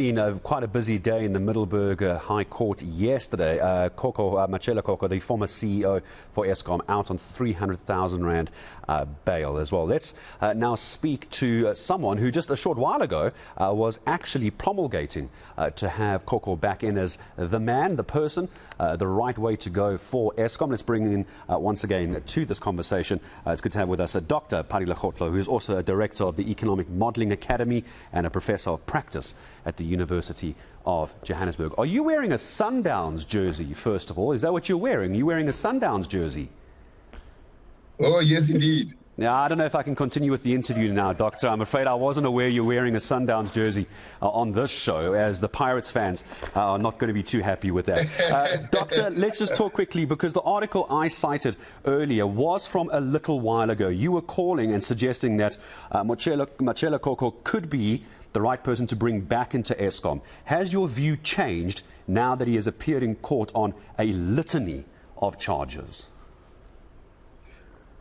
Quite a busy day in the Middelburg High Court yesterday. Koko, Machela Koko, the former CEO for Eskom, out on 300,000 rand bail as well. Let's now speak to someone who just a short while ago was actually promulgating to have Koko back in as the man, the person, the right way to go for Eskom. Let's bring in once again to this conversation. It's good to have with us Dr Pali Lehohla, who is also a director of the Economic Modelling Academy and a professor of practice at the University of Johannesburg. Are you wearing a Sundowns jersey, first of all? Is that what you're wearing? Are you wearing a Sundowns jersey? Oh, yes, indeed. Now, I don't know if I can continue with the interview now, Doctor. I'm afraid I wasn't aware you're wearing a Sundowns jersey on this show, as the Pirates fans are not going to be too happy with that. Doctor, let's just talk quickly, because the article I cited earlier was from a little while ago. You were calling and suggesting that Machela Koko could be the right person to bring back into Eskom. Has your view changed now that he has appeared in court on a litany of charges?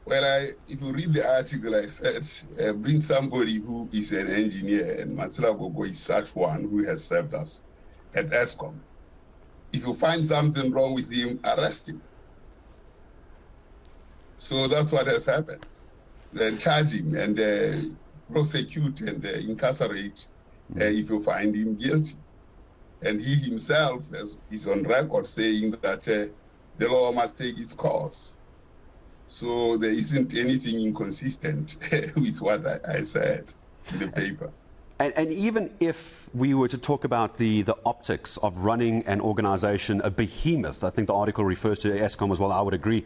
Well, if you read the article, I said, bring somebody who is an engineer, and Machela Koko is such one who has served us at Eskom. If you find something wrong with him, arrest him. So that's what has happened. Then charge him and prosecute and incarcerate if you find him guilty. And he himself is on record saying that the law must take its course. So there isn't anything inconsistent with what I said in the paper. And even if we were to talk about the optics of running an organization, a behemoth, I think the article refers to Eskom as well, I would agree,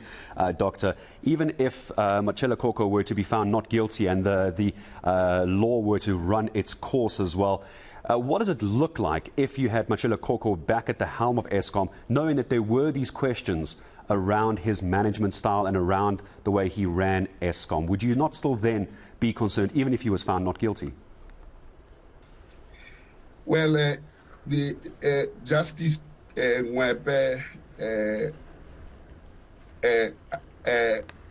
Doctor, even if Machela Koko were to be found not guilty and the law were to run its course as well, what does it look like if you had Machela Koko back at the helm of Eskom, knowing that there were these questions around his management style and around the way he ran Eskom? Would you not still then be concerned, even if he was found not guilty? Well, the Justice Mwepe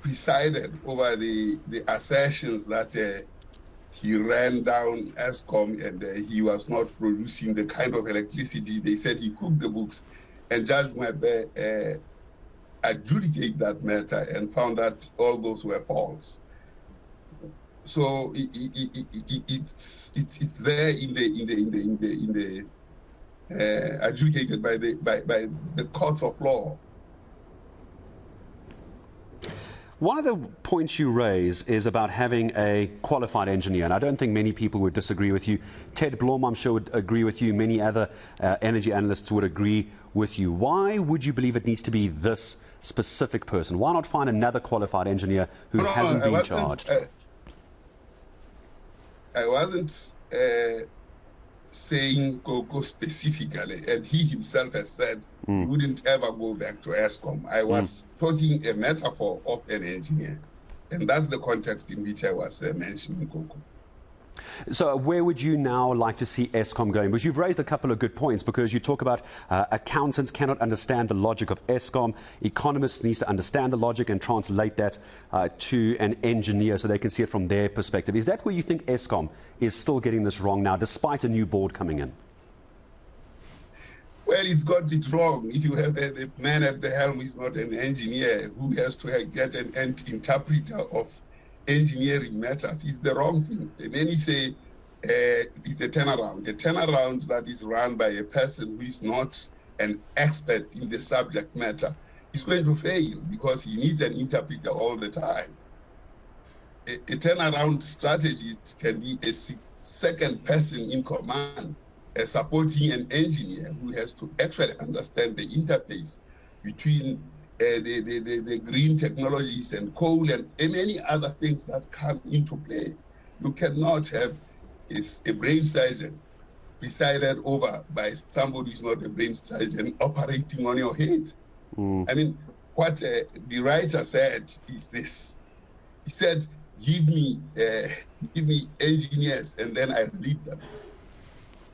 presided over the assertions that he ran down Eskom and he was not producing the kind of electricity. They said he cooked the books, and Judge Mwepe adjudicated that matter and found that all those were false. So it's there in the adjudicated by the courts of law. One of the points you raise is about having a qualified engineer, and I don't think many people would disagree with you. Ted Blom, I'm sure, would agree with you. Many other energy analysts would agree with you. Why would you believe it needs to be this specific person? Why not find another qualified engineer who hasn't been charged? I wasn't saying Koko specifically, and he himself has said he wouldn't ever go back to Eskom. I was talking a metaphor of an engineer, and that's the context in which I was mentioning Koko. So where would you now like to see Eskom going? Because you've raised a couple of good points, because you talk about accountants cannot understand the logic of Eskom. Economists need to understand the logic and translate that to an engineer so they can see it from their perspective. Is that where you think Eskom is still getting this wrong now, despite a new board coming in? Well, it's got it wrong. If you have the man at the helm who is not an engineer, who has to get an interpreter of engineering matters, is the wrong thing. And then he say it's a turnaround that is run by a person who is not an expert in the subject matter is going to fail, because he needs an interpreter all the time. A turnaround strategist can be a second person in command, supporting an engineer who has to actually understand the interface between the green technologies and coal and many other things that come into play. You cannot have a brain surgeon presided over by somebody who's not a brain surgeon operating on your head. I mean, what the writer said is this. He said, give me engineers and then I'll lead them.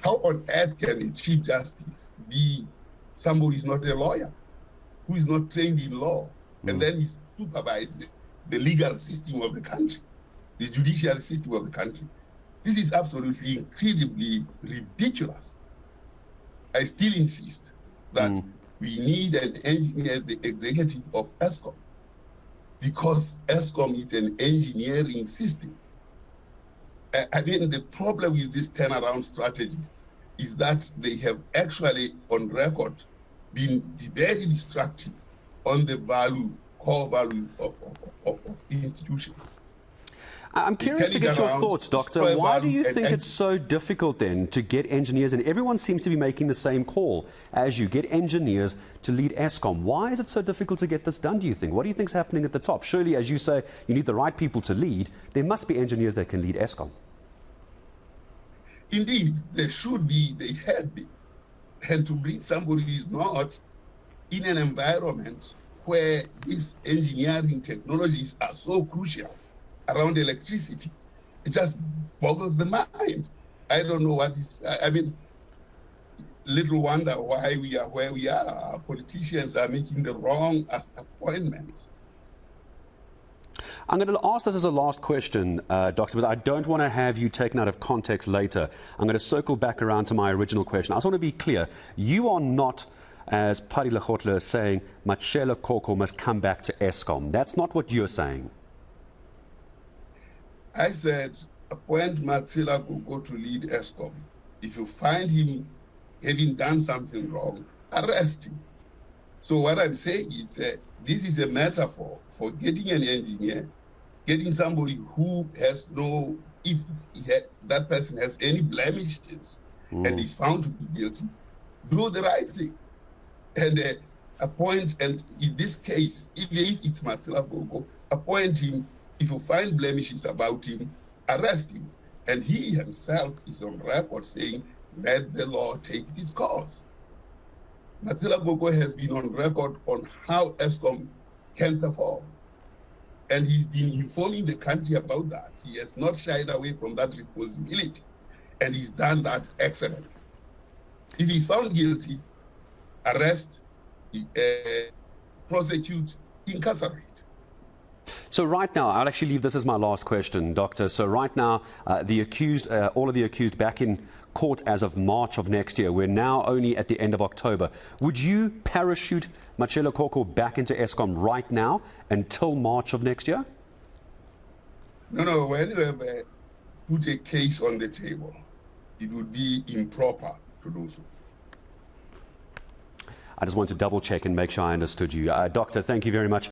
How on earth can a chief justice be somebody who's not a lawyer, who is not trained in law, and then he's supervised the legal system of the country, the judicial system of the country? This is absolutely incredibly ridiculous. I still insist that we need an engineer as the executive of Eskom, because Eskom is an engineering system. I mean, the problem with these turnaround strategies is that they have actually, on record, been very destructive on the value, core value of institutions. I'm curious to get your thoughts, Doctor. Why do you think it's so difficult then to get engineers, and everyone seems to be making the same call as you, get engineers to lead Eskom? Why is it so difficult to get this done, do you think? What do you think is happening at the top? Surely, as you say, you need the right people to lead. There must be engineers that can lead Eskom. Indeed, there should be, they have been. And to bring somebody who is not in an environment where these engineering technologies are so crucial around electricity, it just boggles the mind. I don't know what is, I mean, little wonder why we are where we are. Our politicians are making the wrong appointments. I'm going to ask this as a last question, Doctor, but I don't want to have you taken out of context later. I'm going to circle back around to my original question. I just want to be clear. You are not, as Pali Lehohla is saying, Machela Koko must come back to Eskom. That's not what you're saying. I said, appoint Machela Koko to lead Eskom. If you find him having done something wrong, arrest him. So what I'm saying is this is a metaphor for getting an engineer, getting somebody who has no, if that person has any blemishes and is found to be guilty, do the right thing. And appoint, and in this case, if it's Machela Koko, appoint him. If you find blemishes about him, arrest him. And he himself is on record saying, let the law take its course. Machela Koko has been on record on how Eskom can perform. And he's been informing the country about that. He has not shied away from that responsibility. And he's done that excellently. If he's found guilty, arrest, prosecute, incarcerate. So right now, I'll actually leave this as my last question, Doctor. So right now, the accused, all of the accused back in court as of March of next year. We're now only at the end of October. Would you parachute Machela Koko back into Eskom right now until March of next year? No, when you have put a case on the table, it would be improper to do so. I just want to double check and make sure I understood you. Doctor, thank you very much.